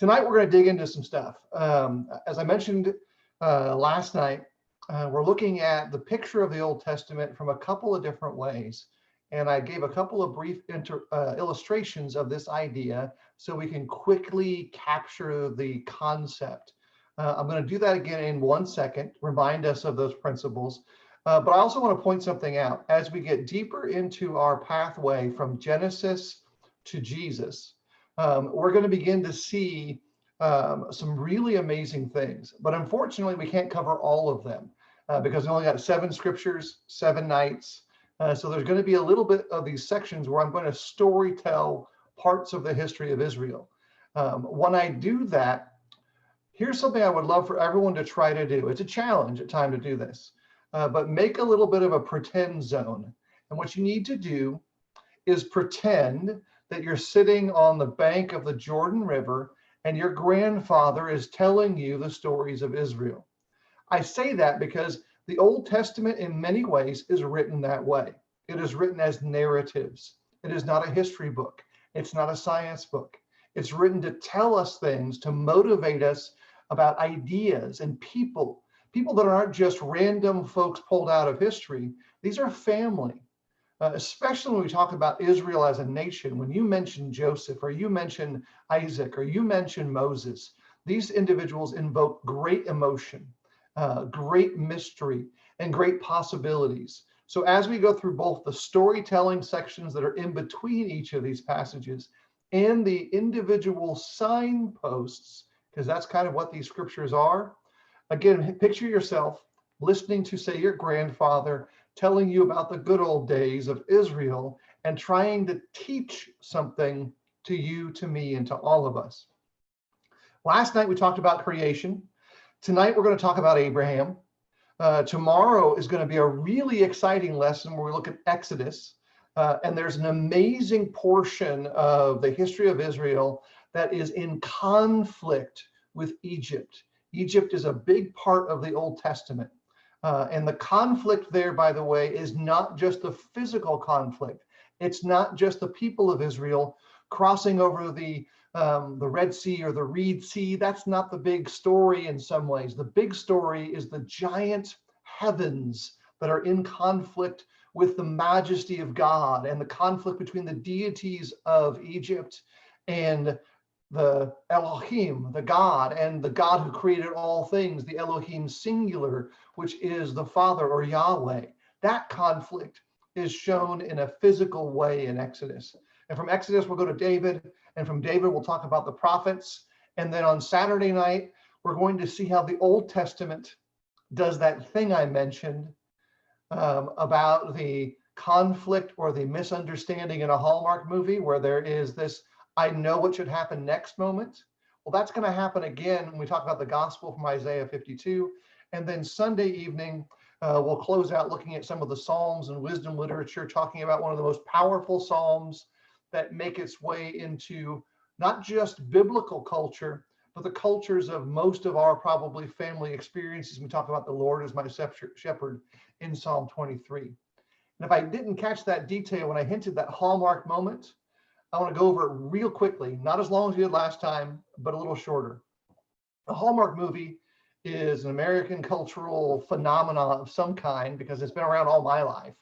Tonight, we're going to dig into some stuff. As I mentioned last night, we're looking at the picture of the Old Testament from a couple of different ways. And I gave a couple of brief illustrations of this idea so we can quickly capture the concept. I'm going to do that again in 1 second, remind us of those principles. But I also want to point something out. As we get deeper into our pathway from Genesis to Jesus, we're going to begin to see some really amazing things. But unfortunately, we can't cover all of them because we only got 7 scriptures, 7 nights. So there's going to be a little bit of these sections where I'm going to story tell parts of the history of Israel. When I do that, here's something I would love for everyone to try to do. It's a challenge at time to do this, but make a little bit of a pretend zone. And what you need to do is pretend that you're sitting on the bank of the Jordan River and your grandfather is telling you the stories of Israel. I say that because the Old Testament in many ways is written that way. It is written as narratives. It is not a history book. It's not a science book. It's written to tell us things, to motivate us about ideas and people that aren't just random folks pulled out of history. These are family. Especially when we talk about Israel as a nation, when you mention Joseph or you mention Isaac or you mention Moses, these individuals invoke great emotion, great mystery, and great possibilities. So as we go through both the storytelling sections that are in between each of these passages and the individual signposts, because that's kind of what these scriptures are, again, picture yourself listening to, say, your grandfather telling you about the good old days of Israel and trying to teach something to you, to me, and to all of us. Last night we talked about creation. Tonight we're going to talk about Abraham. Tomorrow is going to be a really exciting lesson where we look at Exodus. And there's an amazing portion of the history of Israel that is in conflict with Egypt. Egypt is a big part of the Old Testament. And the conflict there, by the way, is not just the physical conflict. It's not just the people of Israel crossing over the Red Sea or the Reed Sea. That's not the big story in some ways. The big story is the giant heavens that are in conflict with the majesty of God, and the conflict between the deities of Egypt and the Elohim, the God, and the God who created all things, the Elohim singular, which is the Father or Yahweh. That conflict is shown in a physical way in Exodus. And from Exodus, we'll go to David, and from David, we'll talk about the prophets. And then on Saturday night, we're going to see how the Old Testament does that thing I mentioned about the conflict or the misunderstanding in a Hallmark movie where there is this I know what should happen next moment. Well, that's going to happen again when we talk about the gospel from Isaiah 52. And then Sunday evening, we'll close out looking at some of the Psalms and wisdom literature, talking about one of the most powerful Psalms that make its way into not just biblical culture, but the cultures of most of our probably family experiences. We talk about the Lord as my shepherd in Psalm 23. And if I didn't catch that detail when I hinted that Hallmark moment, I want to go over it real quickly, not as long as we did last time, but a little shorter. A Hallmark movie is an American cultural phenomenon of some kind because it's been around all my life.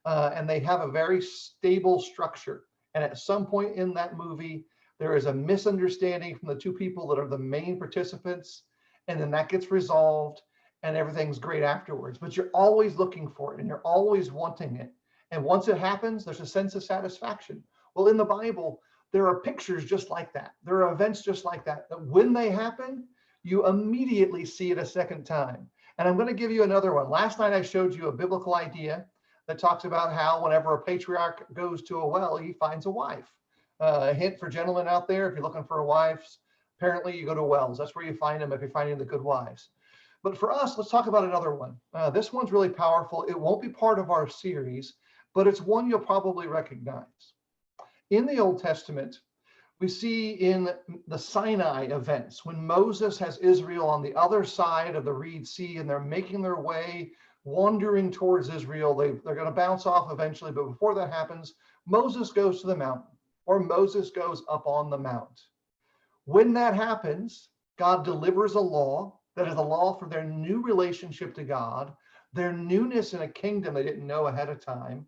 And they have a very stable structure. And at some point in that movie, there is a misunderstanding from the two people that are the main participants. And then that gets resolved and everything's great afterwards. But you're always looking for it and you're always wanting it. And once it happens, there's a sense of satisfaction. Well, in the Bible, there are pictures just like that. There are events just like that. That when they happen, you immediately see it a second time. And I'm going to give you another one. Last night, I showed you a biblical idea that talks about how whenever a patriarch goes to a well, he finds a wife. A hint for gentlemen out there, if you're looking for a wife, apparently you go to wells. That's where you find them if you're finding the good wives. But for us, let's talk about another one. This one's really powerful. It won't be part of our series, but it's one you'll probably recognize. In the Old Testament, we see in the Sinai events, when Moses has Israel on the other side of the Reed Sea and they're making their way, wandering towards Israel. They're going to bounce off eventually, but before that happens, Moses goes to the mountain, or Moses goes up on the mount. When that happens, God delivers a law that is a law for their new relationship to God, their newness in a kingdom they didn't know ahead of time,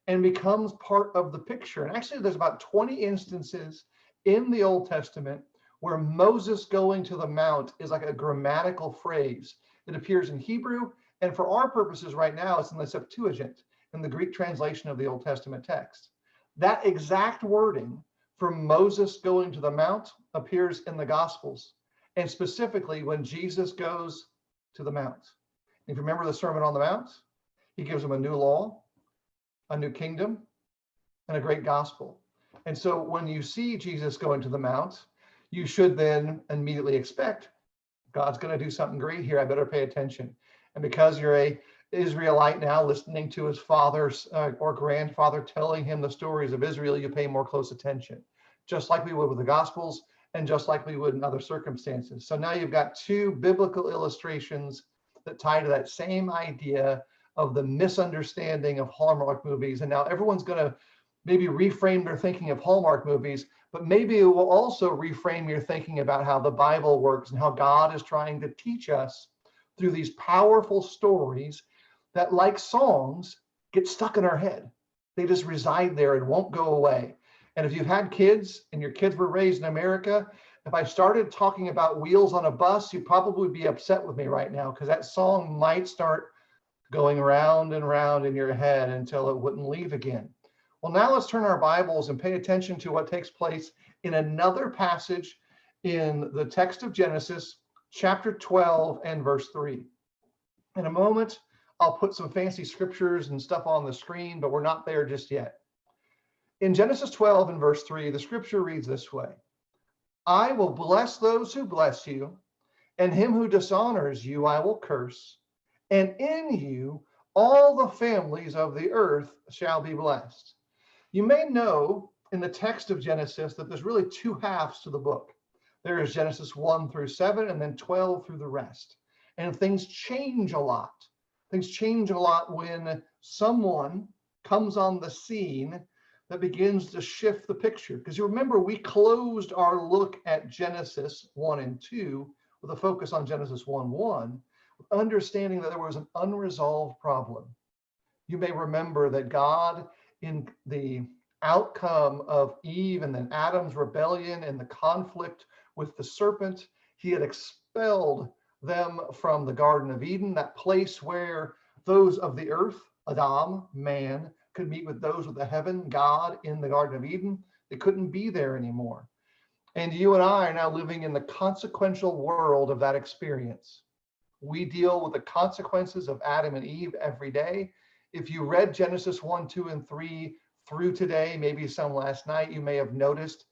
and becomes part of the picture. And actually, there's about 20 instances in the Old Testament where Moses going to the mount is like a grammatical phrase. It appears in Hebrew, and for our purposes right now, it's in the Septuagint, in the Greek translation of the Old Testament text. That exact wording for Moses going to the mount appears in the Gospels, and specifically when Jesus goes to the mount. If you remember the Sermon on the Mount, he gives them a new law, a new kingdom, and a great gospel. And so when you see Jesus going to the mount, you should then immediately expect God's going to do something great here. I better pay attention. And because you're a Israelite now, listening to his father's or grandfather telling him the stories of Israel, you pay more close attention, just like we would with the Gospels and just like we would in other circumstances. So now you've got two biblical illustrations that tie to that same idea of the misunderstanding of Hallmark movies. And now everyone's going to maybe reframe their thinking of Hallmark movies, but maybe it will also reframe your thinking about how the Bible works and how God is trying to teach us through these powerful stories that, like songs, get stuck in our head. They just reside there and won't go away. And if you've had kids and your kids were raised in America, if I started talking about wheels on a bus, you'd probably be upset with me right now, because that song might start going round and round in your head until it wouldn't leave again. Well, now let's turn our Bibles and pay attention to what takes place in another passage in the text of Genesis, chapter 12 and verse 3. In a moment, I'll put some fancy scriptures and stuff on the screen, but we're not there just yet. In Genesis 12 and verse 3, the scripture reads this way: I will bless those who bless you, and him who dishonors you I will curse, and in you all the families of the earth shall be blessed. You may know in the text of Genesis that there's really two halves to the book. There is Genesis 1 through 7, and then 12 through the rest. And things change a lot. Things change a lot when someone comes on the scene that begins to shift the picture. Because you remember, we closed our look at Genesis 1 and 2 with a focus on Genesis 1:1, understanding that there was an unresolved problem. You may remember that God, in the outcome of Eve and then Adam's rebellion and the conflict with the serpent, he had expelled them from the Garden of Eden, that place where those of the earth, Adam, man, could meet with those of the heaven, God, in the Garden of Eden. They couldn't be there anymore. And you and I are now living in the consequential world of that experience. We deal with the consequences of Adam and Eve every day. If you read Genesis 1, 2, and 3 through today, maybe some last night, you may have noticed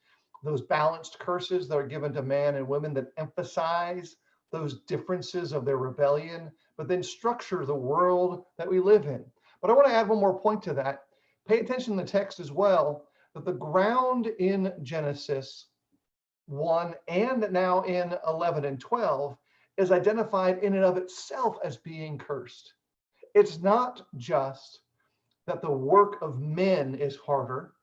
those balanced curses that are given to man and women that emphasize those differences of their rebellion, but then structure the world that we live in. But I want to add one more point to that. Pay attention to the text as well, that the ground in Genesis 1 and now in 11 and 12 is identified in and of itself as being cursed. It's not just that the work of men is harder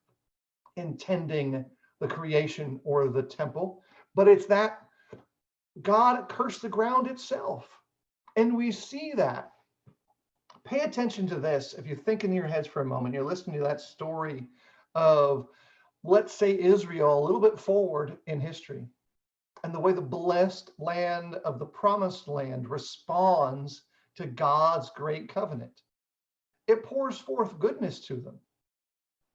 in tending the creation or the temple, but it's that God cursed the ground itself. And we see that. Pay attention to this. If you think in your heads for a moment, you're listening to that story of, let's say, Israel a little bit forward in history, and the way the blessed land of the promised land responds to God's great covenant. It pours forth goodness to them.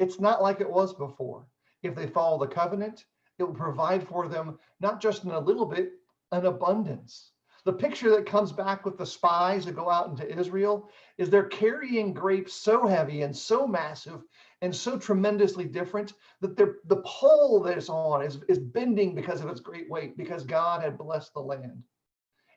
It's not like it was before. If they follow the covenant, it will provide for them, not just in a little bit, an abundance. The picture that comes back with the spies that go out into Israel is they're carrying grapes so heavy and so massive and so tremendously different that the pole that it's on is bending because of its great weight, because God had blessed the land.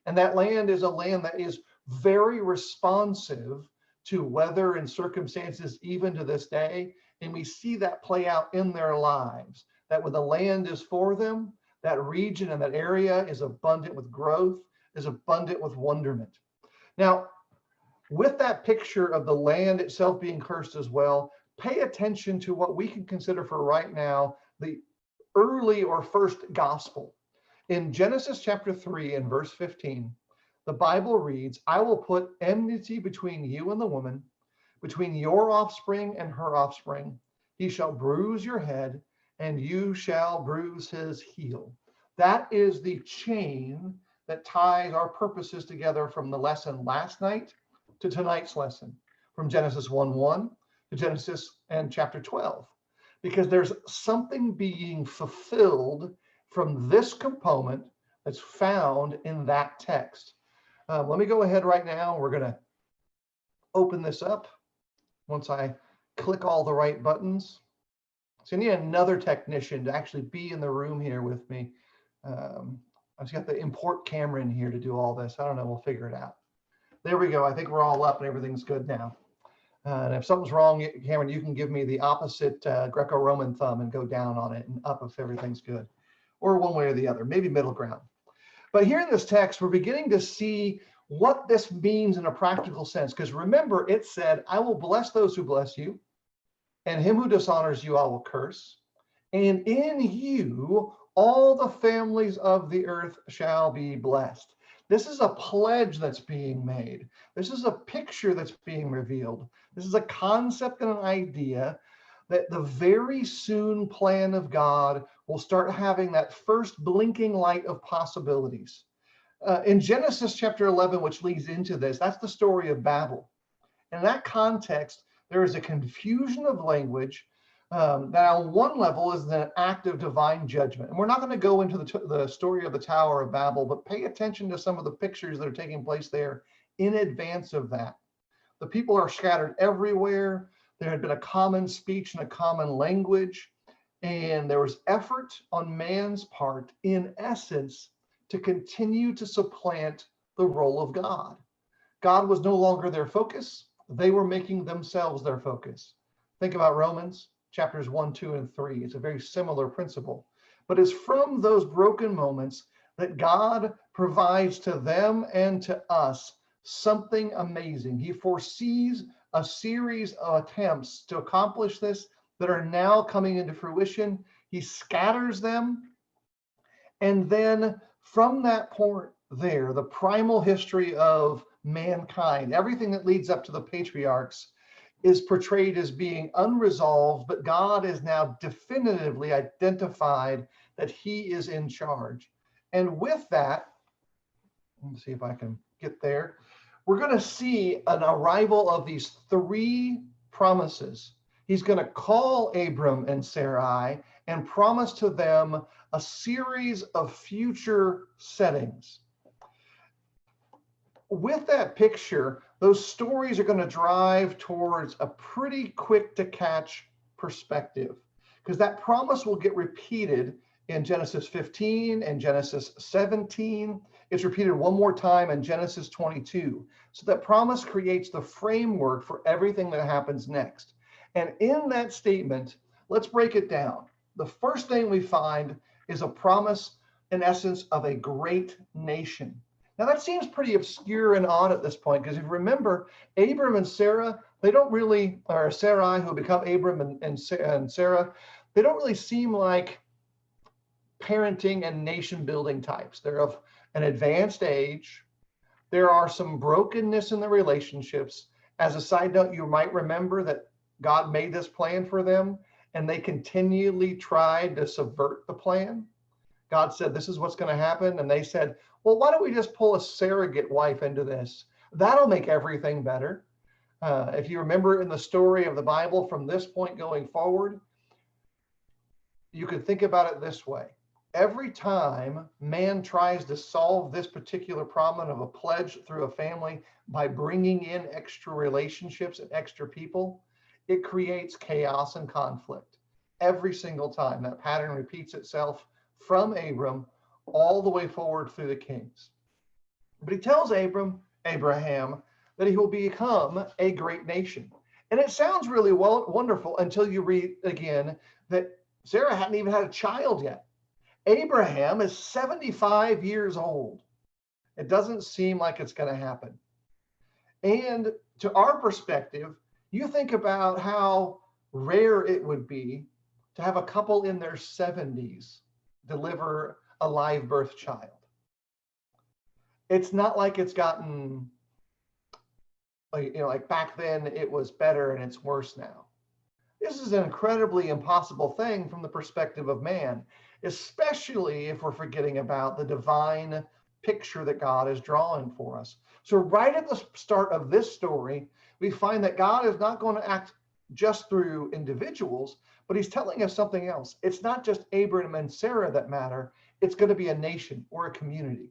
And that land is a land that is very responsive to weather and circumstances even to this day. And we see that play out in their lives, that when the land is for them, that region and that area is abundant with growth, is abundant with wonderment. Now, with that picture of the land itself being cursed as well, pay attention to what we can consider for right now the early or first gospel. In Genesis chapter 3 and verse 15, the Bible reads, I will put enmity between you and the woman, between your offspring and her offspring. He shall bruise your head, and you shall bruise his heel. That is the chain that ties our purposes together from the lesson last night to tonight's lesson, from Genesis 1:1 to Genesis and chapter 12, because there's something being fulfilled from this component that's found in that text. Let me go ahead right now. We're going to open this up once I click all the right buttons. So I need another technician to actually be in the room here with me. I've just got the import camera in here to do all this. I don't know. We'll figure it out. There we go. I think we're all up and everything's good now. And if something's wrong, Cameron, you can give me the opposite Greco-Roman thumb and go down on it and up if everything's good, or one way or the other, maybe middle ground. But here in this text, we're beginning to see what this means in a practical sense. Because remember, it said, I will bless those who bless you, and him who dishonors you, I will curse. And in you, all the families of the earth shall be blessed. This is a pledge that's being made. This is a picture that's being revealed. This is a concept and an idea that the very soon plan of God will start having that first blinking light of possibilities. In Genesis chapter 11, which leads into this, that's the story of Babel. In that context, there is a confusion of language that on one level is an act of divine judgment. And we're not going to go into the story of the Tower of Babel, but pay attention to some of the pictures that are taking place there in advance of that. The people are scattered everywhere. There had been a common speech and a common language, and there was effort on man's part, in essence, to continue to supplant the role of God. God was no longer their focus. They were making themselves their focus. Think about Romans chapters 1, 2, and 3. It's a very similar principle. But it's from those broken moments that God provides to them and to us something amazing. He foresees a series of attempts to accomplish this that are now coming into fruition. He scatters them. And then from that point there, the primal history of mankind, everything that leads up to the patriarchs, is portrayed as being unresolved, but God is now definitively identified that he is in charge. And with that, let me see if I can get there. We're going to see an arrival of these three promises. He's going to call Abram and Sarai and promise to them a series of future settings. With that picture, those stories are going to drive towards a pretty quick to catch perspective, because that promise will get repeated in Genesis 15 and Genesis 17. It's repeated one more time in Genesis 22. So that promise creates the framework for everything that happens next. And in that statement, let's break it down. The first thing we find is a promise, in essence, of a great nation. Now that seems pretty obscure and odd at this point, because if you remember, Abram and Sarah, they don't really, or Sarai, who become Abram and Sarah, they don't really seem like parenting and nation building types. They're of an advanced age. There are some brokenness in the relationships. As a side note, you might remember that God made this plan for them, and they continually tried to subvert the plan. God said, this is what's going to happen. And they said, well, why don't we just pull a surrogate wife into this? That'll make everything better. If you remember in the story of the Bible from this point going forward, you could think about it this way. Every time man tries to solve this particular problem of a pledge through a family by bringing in extra relationships and extra people, it creates chaos and conflict. Every single time that pattern repeats itself from Abram all the way forward through the kings. But he tells Abraham, that he will become a great nation. And it sounds really wonderful until you read again that Sarah hadn't even had a child yet. Abraham is 75 years old. It doesn't seem like it's going to happen. And to our perspective, you think about how rare it would be to have a couple in their 70s deliver a live birth child. It's not like it's gotten, like back then it was better and it's worse now. This is an incredibly impossible thing from the perspective of man, especially if we're forgetting about the divine picture that God is drawing for us. So right at the start of this story, we find that God is not going to act just through individuals, but he's telling us something else. It's not just Abraham and Sarah that matter. It's going to be a nation or a community.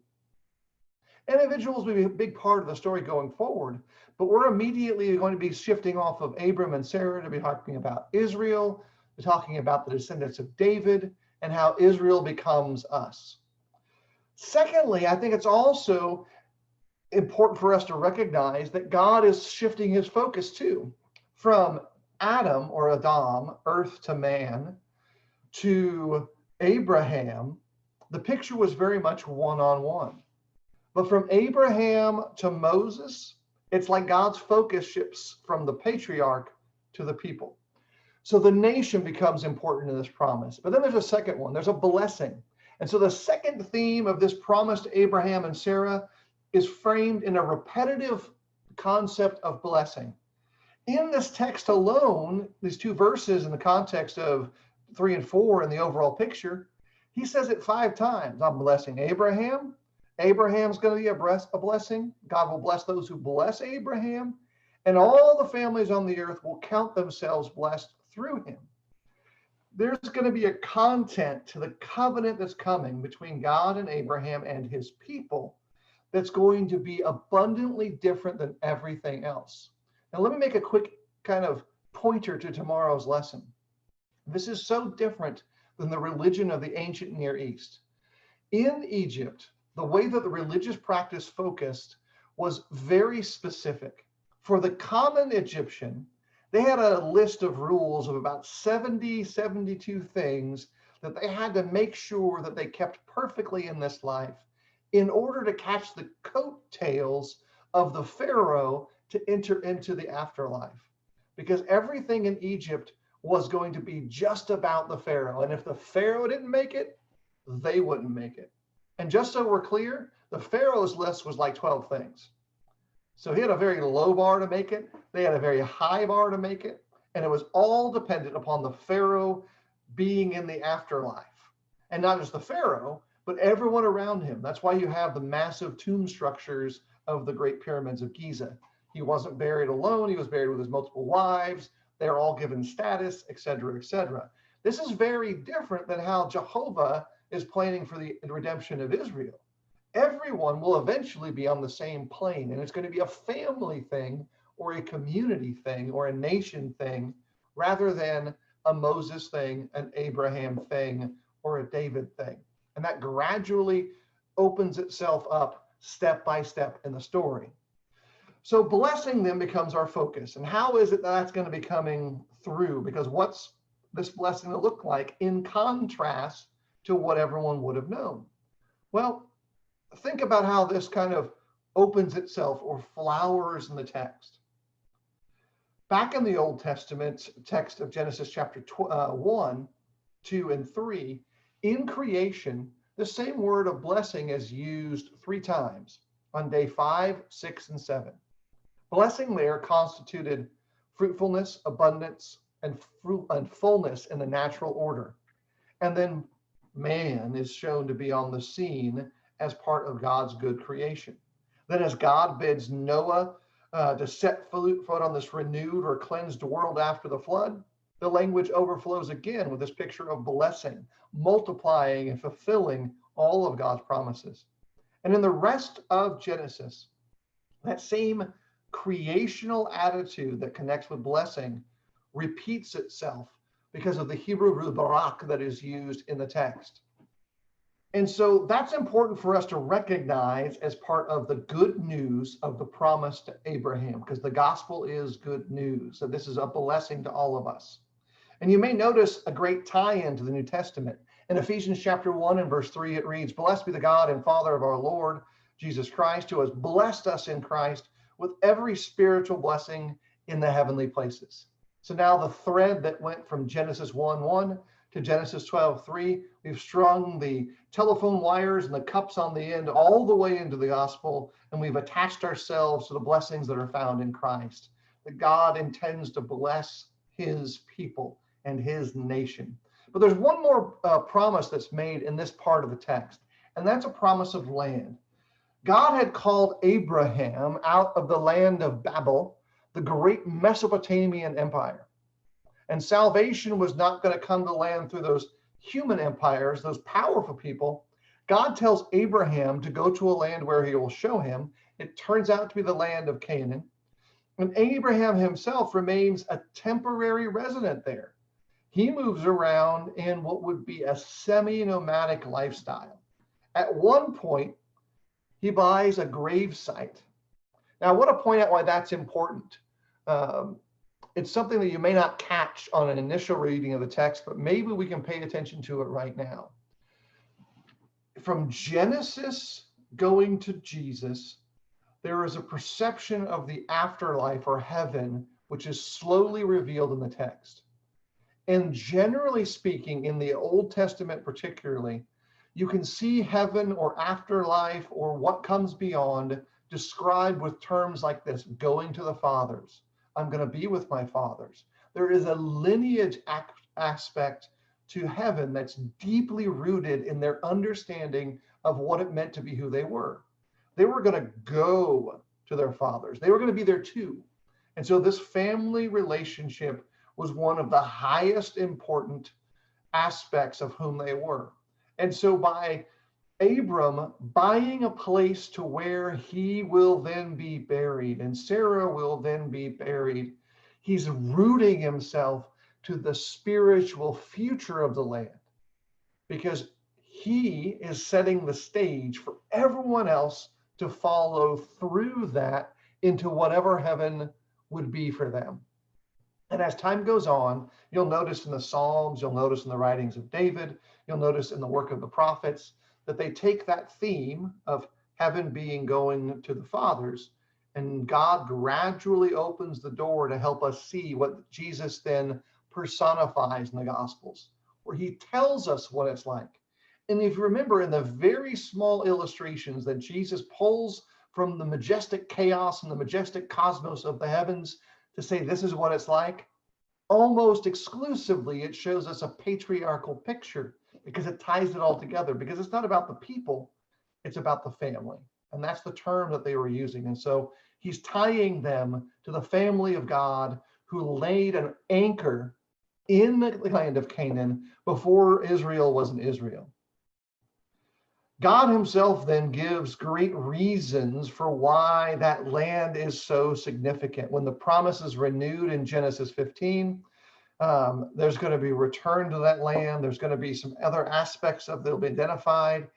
Individuals will be a big part of the story going forward, but we're immediately going to be shifting off of Abram and Sarah to be talking about Israel, to talking about the descendants of David, and how Israel becomes us. Secondly, I think it's also important for us to recognize that God is shifting his focus too, from Adam or Adam, earth to man, to Abraham. The picture was very much one-on-one. But from Abraham to Moses, it's like God's focus shifts from the patriarch to the people. So the nation becomes important in this promise. But then there's a second one. There's a blessing. And so the second theme of this promise to Abraham and Sarah is framed in a repetitive concept of blessing. In this text alone, these two verses in the context of 3 and 4 in the overall picture, he says it 5 times. I'm blessing Abraham. Abraham's going to be a blessing. God will bless those who bless Abraham, and all the families on the earth will count themselves blessed through him. There's going to be a content to the covenant that's coming between God and Abraham and his people that's going to be abundantly different than everything else. Now, let me make a quick kind of pointer to tomorrow's lesson. This is so different than the religion of the ancient Near East. In Egypt, the way that the religious practice focused was very specific. For the common Egyptian, they had a list of rules of about 72 things that they had to make sure that they kept perfectly in this life in order to catch the coattails of the Pharaoh to enter into the afterlife. Because everything in Egypt was going to be just about the Pharaoh. And if the Pharaoh didn't make it, they wouldn't make it. And just so we're clear, the Pharaoh's list was like 12 things. So he had a very low bar to make it. They had a very high bar to make it. And it was all dependent upon the Pharaoh being in the afterlife. And not just the Pharaoh, but everyone around him. That's why you have the massive tomb structures of the Great Pyramids of Giza. He wasn't buried alone. He was buried with his multiple wives. They're all given status, et cetera, et cetera. This is very different than how Jehovah is planning for the redemption of Israel. Everyone will eventually be on the same plane, and it's going to be a family thing or a community thing or a nation thing rather than a Moses thing, an Abraham thing, or a David thing. And that gradually opens itself up step by step in the story. So blessing them becomes our focus. And how is it that that's going to be coming through? Because what's this blessing to look like in contrast to what everyone would have known? Well, think about how this kind of opens itself or flowers in the text. Back in the Old Testament text of Genesis chapter 1, 2, and 3, in creation, the same word of blessing is used 3 times on day 5, 6, and 7. Blessing there constituted fruitfulness, abundance, and fullness in the natural order. And then man is shown to be on the scene as part of God's good creation. Then as God bids Noah to set foot on this renewed or cleansed world after the flood, the language overflows again with this picture of blessing, multiplying and fulfilling all of God's promises. And in the rest of Genesis, that same creational attitude that connects with blessing repeats itself because of the Hebrew root barak that is used in the text. And so that's important for us to recognize as part of the good news of the promise to Abraham, because the gospel is good news. So this is a blessing to all of us. And you may notice a great tie-in to the New Testament. In Ephesians chapter 1 and verse 3, it reads, "Blessed be the God and Father of our Lord Jesus Christ, who has blessed us in Christ with every spiritual blessing in the heavenly places." So now the thread that went from Genesis 1:1 to Genesis 12:3. We've strung the telephone wires and the cups on the end all the way into the gospel, and we've attached ourselves to the blessings that are found in Christ. That God intends to bless his people and his nation. But there's one more promise that's made in this part of the text, and that's a promise of land. God had called Abraham out of the land of Babel, the great Mesopotamian empire. And salvation was not going to come to land through those human empires, those powerful people. God tells Abraham to go to a land where he will show him. It turns out to be the land of Canaan. And Abraham himself remains a temporary resident there. He moves around in what would be a semi-nomadic lifestyle. At one point, he buys a grave site. Now, I want to point out why that's important. It's something that you may not catch on an initial reading of the text, but maybe we can pay attention to it right now. From Genesis going to Jesus, there is a perception of the afterlife or heaven, which is slowly revealed in the text. And generally speaking, in the Old Testament particularly, you can see heaven or afterlife or what comes beyond described with terms like this: going to the fathers. I'm going to be with my fathers. There is a lineage aspect to heaven that's deeply rooted in their understanding of what it meant to be who they were. They were going to go to their fathers. They were going to be there too. And so this family relationship was one of the highest important aspects of whom they were. And so by Abram buying a place to where he will then be buried and Sarah will then be buried, he's rooting himself to the spiritual future of the land, because he is setting the stage for everyone else to follow through that into whatever heaven would be for them. And as time goes on, you'll notice in the Psalms, you'll notice in the writings of David, you'll notice in the work of the prophets, that they take that theme of heaven being going to the fathers, and God gradually opens the door to help us see what Jesus then personifies in the Gospels, where he tells us what it's like. And if you remember, in the very small illustrations that Jesus pulls from the majestic chaos and the majestic cosmos of the heavens to say this is what it's like, almost exclusively it shows us a patriarchal picture, because it ties it all together, because it's not about the people, it's about the family. And that's the term that they were using. And so he's tying them to the family of God who laid an anchor in the land of Canaan before Israel was an Israel. God himself then gives great reasons for why that land is so significant. When the promise is renewed in Genesis 15, there's going to be return to that land. There's going to be some other aspects of they'll be identified.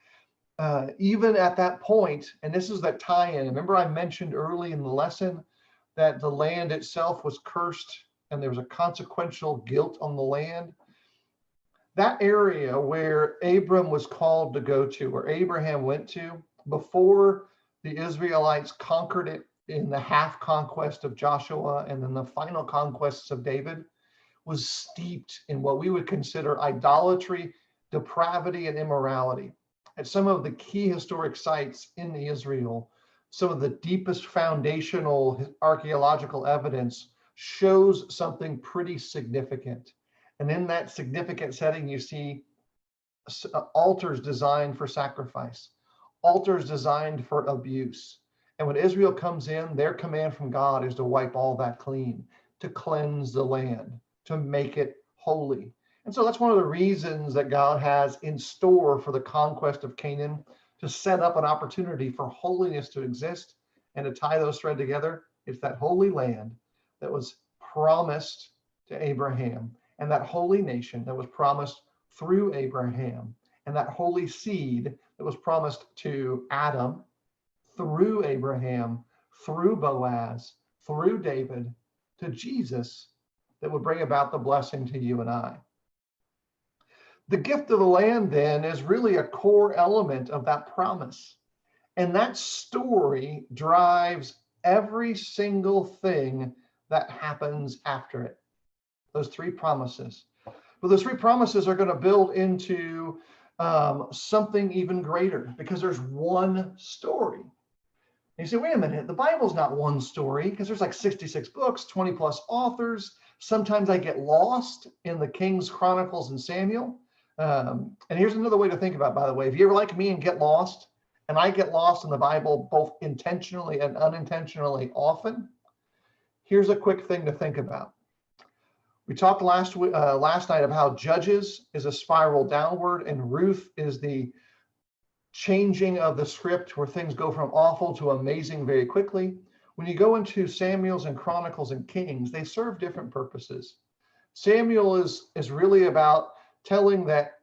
Even at that point, and this is that tie-in. Remember, I mentioned early in the lesson that the land itself was cursed and there was a consequential guilt on the land. That area where Abram was called to go to, where Abraham went to, before the Israelites conquered it in the half conquest of Joshua and then the final conquests of David, was steeped in what we would consider idolatry, depravity, and immorality. At some of the key historic sites in Israel, some of the deepest foundational archaeological evidence shows something pretty significant. And in that significant setting, you see altars designed for sacrifice, altars designed for abuse. And when Israel comes in, their command from God is to wipe all that clean, to cleanse the land, to make it holy. And so that's one of the reasons that God has in store for the conquest of Canaan, to set up an opportunity for holiness to exist and to tie those threads together. It's that holy land that was promised to Abraham, and that holy nation that was promised through Abraham, and that holy seed that was promised to Adam through Abraham, through Boaz, through David, to Jesus, that would bring about the blessing to you and I. The gift of the land then is really a core element of that promise. And that story drives every single thing that happens after it. Those three promises. But those three promises are going to build into something even greater, because there's one story. And you say, wait a minute, the Bible's not one story, because there's like 66 books, 20 plus authors. Sometimes I get lost in the Kings, Chronicles, and Samuel. And here's another way to think about it, by the way. If you're like me and get lost, and I get lost in the Bible both intentionally and unintentionally often, here's a quick thing to think about. We talked last night of how Judges is a spiral downward, and Ruth is the changing of the script where things go from awful to amazing very quickly. When you go into Samuel's and Chronicles and Kings, they serve different purposes. Samuel is really about telling that,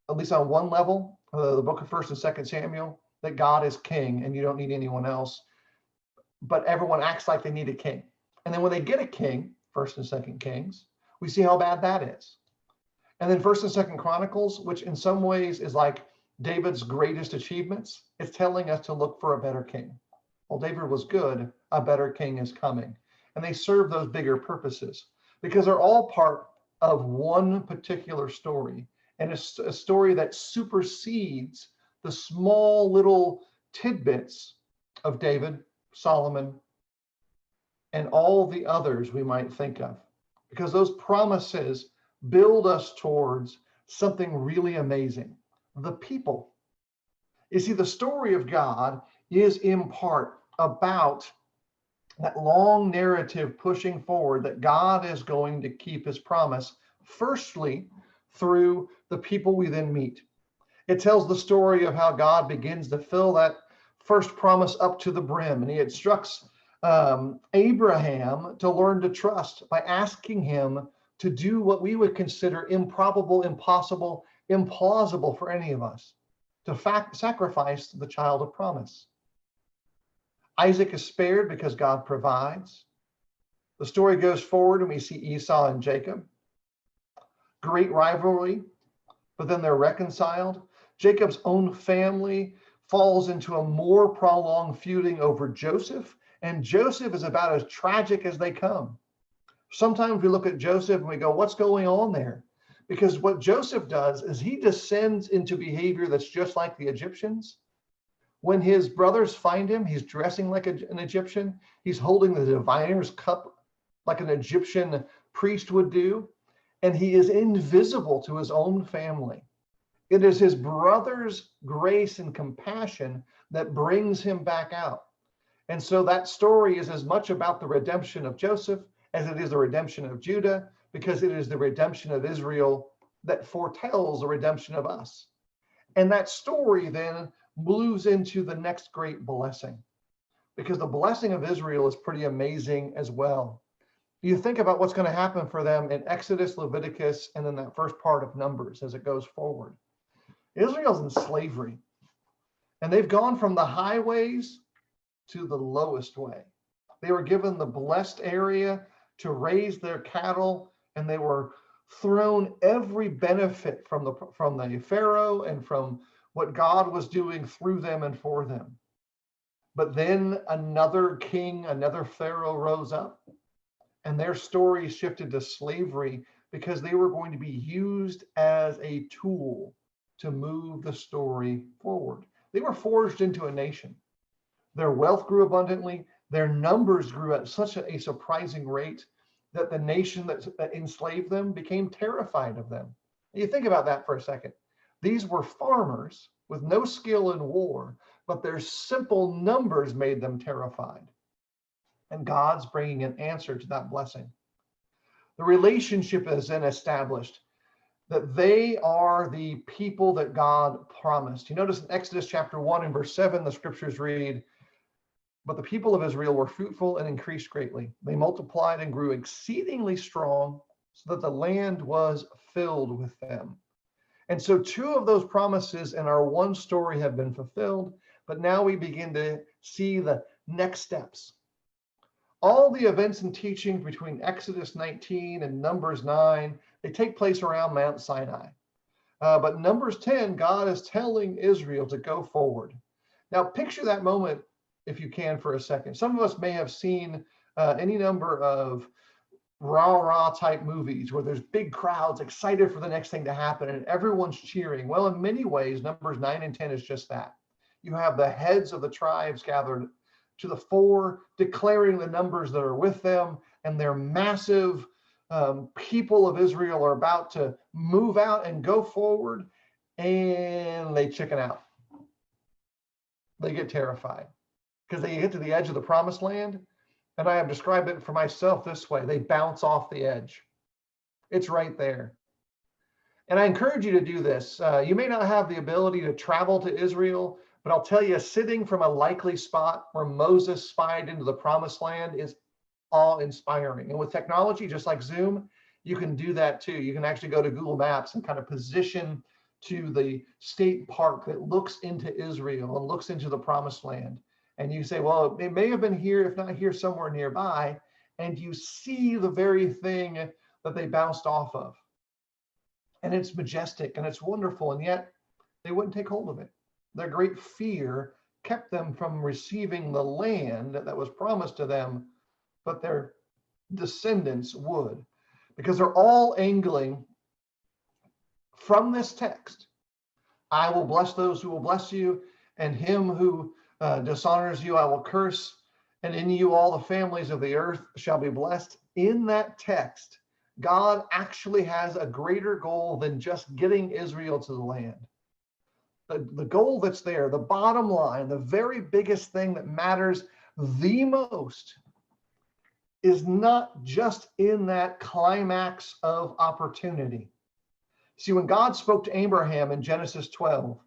at least on one level, the book of 1st and 2nd Samuel, that God is king and you don't need anyone else, but everyone acts like they need a king. And then when they get a king, 1st and 2nd Kings, we see how bad that is. And then 1st and 2nd Chronicles, which in some ways is like David's greatest achievements, it's telling us to look for a better king. Well, David was good, a better king is coming. And they serve those bigger purposes because they're all part of one particular story. And it's a story that supersedes the small little tidbits of David, Solomon, and all the others we might think of, because those promises build us towards something really amazing. The people. You see, the story of God is in part about that long narrative pushing forward that God is going to keep his promise, firstly, through the people we then meet. It tells the story of how God begins to fill that first promise up to the brim, and he instructs Abraham to learn to trust by asking him to do what we would consider improbable, impossible, implausible for any of us, to sacrifice the child of promise. Isaac is spared because God provides. The story goes forward and we see Esau and Jacob. Great rivalry, but then they're reconciled. Jacob's own family falls into a more prolonged feuding over Joseph, and Joseph is about as tragic as they come. Sometimes we look at Joseph and we go, what's going on there? Because what Joseph does is he descends into behavior that's just like the Egyptians. When his brothers find him, he's dressing like an Egyptian. He's holding the diviner's cup like an Egyptian priest would do. And he is invisible to his own family. It is his brother's grace and compassion that brings him back out. And so that story is as much about the redemption of Joseph as it is the redemption of Judah, because it is the redemption of Israel that foretells the redemption of us. And that story then moves into the next great blessing, because the blessing of Israel is pretty amazing as well. You think about what's going to happen for them in Exodus, Leviticus, and then that first part of Numbers as it goes forward. Israel's in slavery, and they've gone from the highways to the lowest way. They were given the blessed area to raise their cattle, and they were thrown every benefit from the Pharaoh and from what God was doing through them and for them. But then another king, another Pharaoh rose up, and their story shifted to slavery because they were going to be used as a tool to move the story forward. They were forged into a nation. Their wealth grew abundantly. Their numbers grew at such a surprising rate that the nation that enslaved them became terrified of them. You think about that for a second. These were farmers with no skill in war, but their simple numbers made them terrified. And God's bringing an answer to that blessing. The relationship is then established that they are the people that God promised. You notice in Exodus chapter 1 and verse 7, the scriptures read, "But the people of Israel were fruitful and increased greatly. They multiplied and grew exceedingly strong, so that the land was filled with them." And so two of those promises in our one story have been fulfilled, but now we begin to see the next steps. All the events and teachings between Exodus 19 and Numbers 9, they take place around Mount Sinai. But Numbers 10, God is telling Israel to go forward. Now picture that moment, if you can, for a second. Some of us may have seen any number of rah-rah type movies where there's big crowds excited for the next thing to happen and everyone's cheering. Well, in many ways, Numbers 9 and 10 is just that. You have the heads of the tribes gathered to the fore, declaring the numbers that are with them, and their massive people of Israel are about to move out and go forward, and they chicken out. They get terrified because they get to the edge of the promised land. And I have described it for myself this way: they bounce off the edge. It's right there. And I encourage you to do this. You may not have the ability to travel to Israel, but I'll tell you, sitting from a likely spot where Moses spied into the promised land is awe-inspiring. And with technology, just like Zoom, you can do that too. You can actually go to Google Maps and kind of position to the state park that looks into Israel and looks into the promised land. And you say, well, it may have been here, if not here, somewhere nearby. And you see the very thing that they bounced off of. And it's majestic and it's wonderful. And yet they wouldn't take hold of it. Their great fear kept them from receiving the land that was promised to them, but their descendants would, because they're all angling from this text. I will bless those who will bless you, and him who dishonors you I will curse, and in you all the families of the earth shall be blessed. In that text, God actually has a greater goal than just getting Israel to the land. The goal that's there, the bottom line, the very biggest thing that matters the most, is not just in that climax of opportunity. See, when God spoke to Abraham in Genesis 12,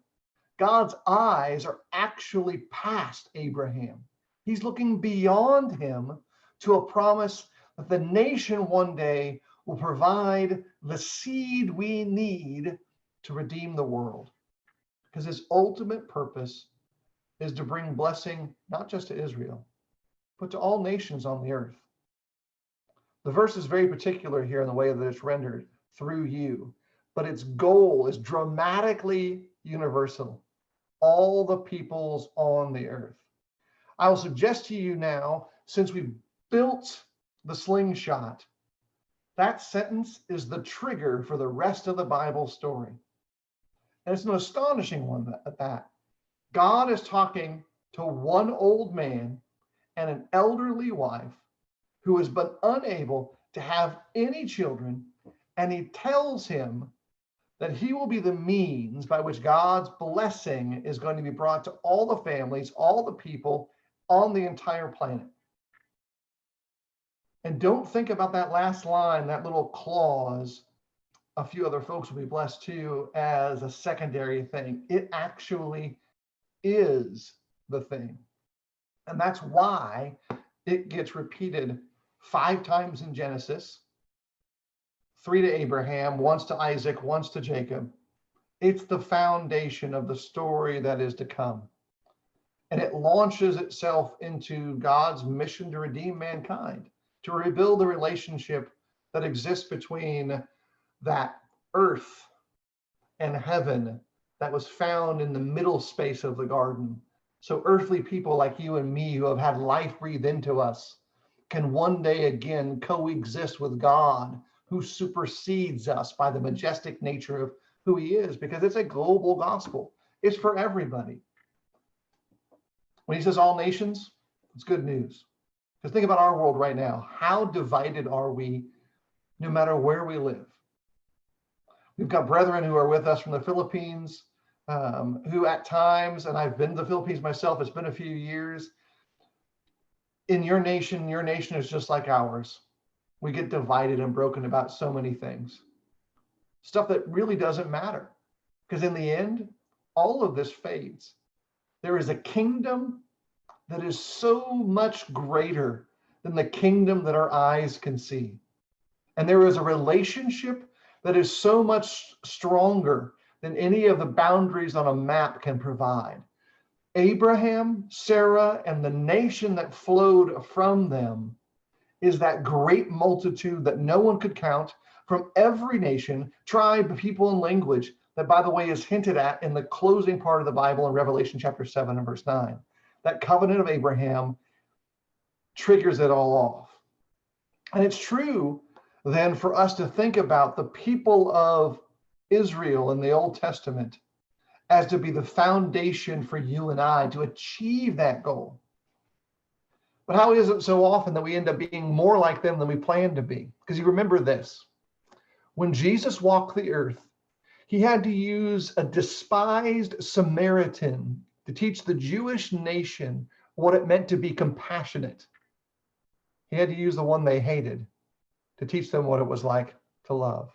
God's eyes are actually past Abraham. He's looking beyond him to a promise that the nation one day will provide the seed we need to redeem the world. Because his ultimate purpose is to bring blessing not just to Israel, but to all nations on the earth. The verse is very particular here in the way that it's rendered, through you, but its goal is dramatically universal. All the peoples on the earth. I will suggest to you now, since we've built the slingshot, that sentence is the trigger for the rest of the Bible story. And it's an astonishing one at that. God is talking to one old man and an elderly wife who has been unable to have any children, and he tells him that he will be the means by which God's blessing is going to be brought to all the families, all the people on the entire planet. And don't think about that last line, that little clause, a few other folks will be blessed too, as a secondary thing. It actually is the thing. And that's why it gets repeated 5 times in Genesis, 3 to Abraham, once to Isaac, once to Jacob. It's the foundation of the story that is to come. And it launches itself into God's mission to redeem mankind, to rebuild the relationship that exists between that earth and heaven that was found in the middle space of the garden. So earthly people like you and me who have had life breathed into us can one day again coexist with God, who supersedes us by the majestic nature of who he is, because it's a global gospel. It's for everybody. When he says all nations, it's good news. Because think about our world right now. How divided are we no matter where we live? We've got brethren who are with us from the Philippines, who at times, and I've been to the Philippines myself, it's been a few years. In your nation is just like ours. We get divided and broken about so many things. Stuff that really doesn't matter. Because in the end, all of this fades. There is a kingdom that is so much greater than the kingdom that our eyes can see. And there is a relationship that is so much stronger than any of the boundaries on a map can provide. Abraham, Sarah, and the nation that flowed from them is that great multitude that no one could count, from every nation, tribe, people, and language, that, by the way, is hinted at in the closing part of the Bible in Revelation chapter 7 and verse 9. That covenant of Abraham triggers it all off. And it's true than for us to think about the people of Israel in the Old Testament as to be the foundation for you and I to achieve that goal. But how is it so often that we end up being more like them than we planned to be? Because you remember this. When Jesus walked the earth, he had to use a despised Samaritan to teach the Jewish nation what it meant to be compassionate. He had to use the one they hated to teach them what it was like to love.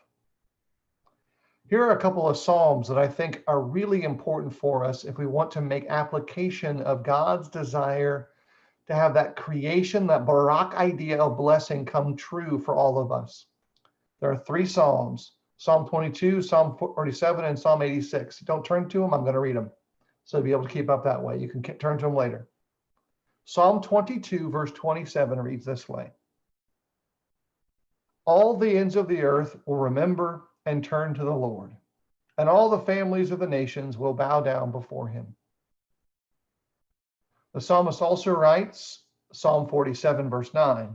Here are a couple of Psalms that I think are really important for us if we want to make application of God's desire to have that creation, that Barak idea of blessing come true for all of us. There are 3 Psalms, Psalm 22, Psalm 47, and Psalm 86. Don't turn to them, I'm going to read them. So you'll be able to keep up that way. You can turn to them later. Psalm 22, verse 27 reads this way. All the ends of the earth will remember and turn to the Lord, and all the families of the nations will bow down before him. The psalmist also writes, Psalm 47, verse 9,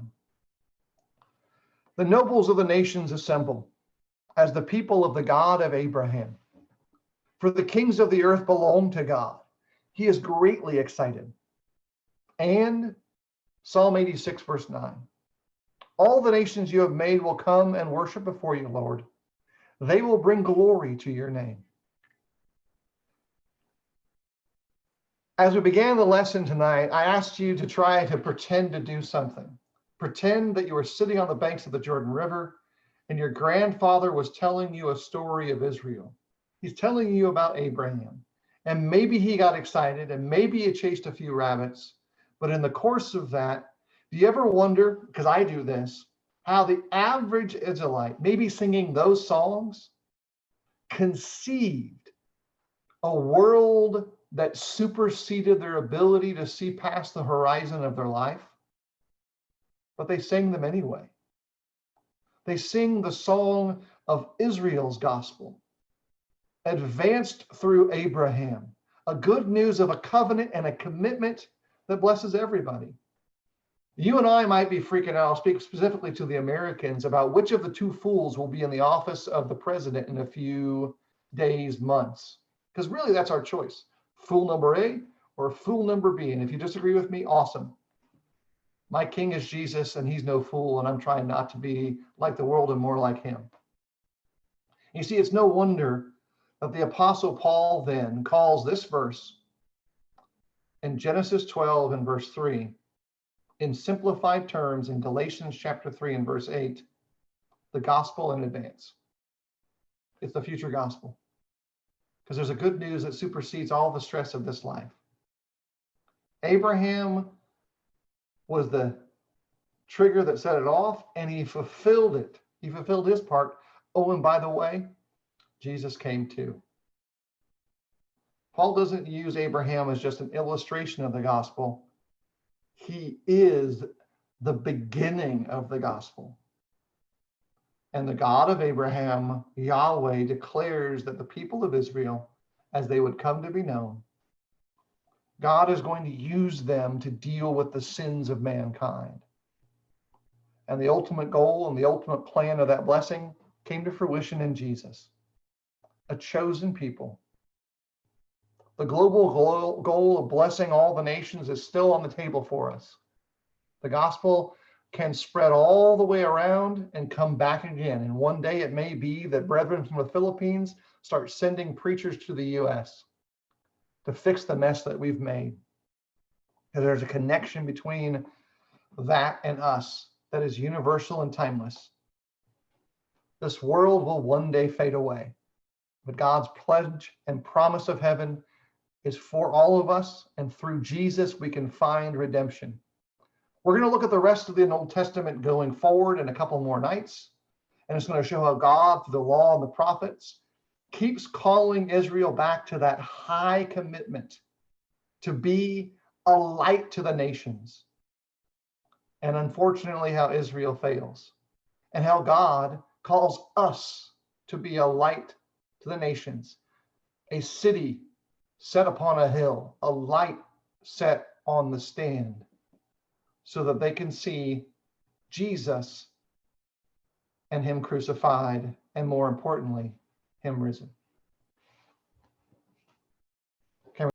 the nobles of the nations assemble as the people of the God of Abraham. For the kings of the earth belong to God. He is greatly excited. And Psalm 86, verse 9, all the nations you have made will come and worship before you, Lord. They will bring glory to your name. As we began the lesson tonight, I asked you to try to pretend to do something. Pretend that you were sitting on the banks of the Jordan River and your grandfather was telling you a story of Israel. He's telling you about Abraham. And maybe he got excited and maybe he chased a few rabbits. But in the course of that, do you ever wonder, because I do this, how the average Israelite, maybe singing those songs, conceived a world that superseded their ability to see past the horizon of their life? But they sang them anyway. They sing the song of Israel's gospel, advanced through Abraham, a good news of a covenant and a commitment that blesses everybody. You and I might be freaking out. I'll speak specifically to the Americans about which of the 2 fools will be in the office of the president in a few days, months. Because really that's our choice. Fool number A or fool number B. And if you disagree with me, awesome. My king is Jesus and he's no fool, and I'm trying not to be like the world and more like him. You see, it's no wonder that the Apostle Paul then calls this verse in Genesis 12 and verse 3, in simplified terms in Galatians chapter 3 and verse 8, the gospel in advance. It's the future gospel. Because there's a good news that supersedes all the stress of this life. Abraham was the trigger that set it off, and he fulfilled it. He fulfilled his part. Oh, and by the way, Jesus came too. Paul doesn't use Abraham as just an illustration of the gospel. He is the beginning of the gospel. And the God of Abraham, Yahweh, declares that the people of Israel, as they would come to be known, God is going to use them to deal with the sins of mankind. And the ultimate goal and the ultimate plan of that blessing came to fruition in Jesus, a chosen people. The global goal of blessing all the nations is still on the table for us. The gospel can spread all the way around and come back again. And one day it may be that brethren from the Philippines start sending preachers to the U.S. to fix the mess that we've made. Because there's a connection between that and us that is universal and timeless. This world will one day fade away, but God's pledge and promise of heaven is for all of us, and through Jesus we can find redemption. We're going to look at the rest of the Old Testament going forward in a couple more nights, and it's going to show how God, through the law and the prophets, keeps calling Israel back to that high commitment to be a light to the nations. And unfortunately, how Israel fails, and how God calls us to be a light to the nations, a city set upon a hill, a light set on the stand, so that they can see Jesus and him crucified, and more importantly, him risen.